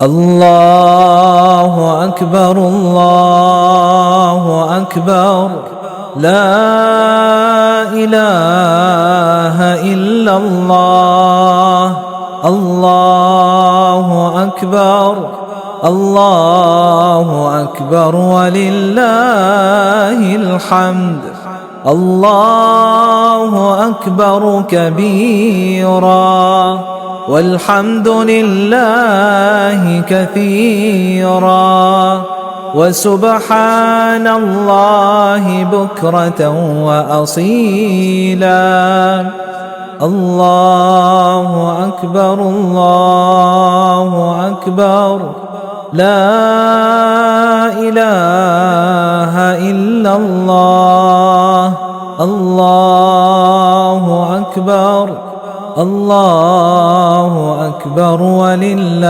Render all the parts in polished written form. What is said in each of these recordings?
الله أكبر الله أكبر، لا إله إلا الله. الله أكبر الله أكبر ولله الحمد. الله أكبر كبيرا والحمد لله كثيرا وسبحان الله بكرة وأصيلا. الله أكبر الله أكبر، لا إله إلا الله. الله أكبر الله أكبر ولله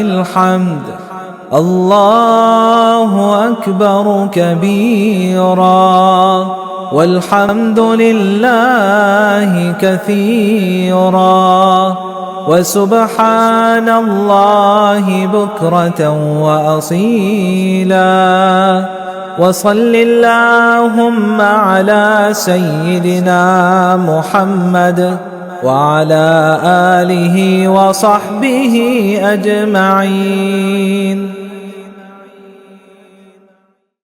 الحمد. الله أكبر كبيرا والحمد لله كثيرا وسبحان الله بكرة وأصيلا. وصل اللهم على سيدنا محمد وعلى آله وصحبه أجمعين.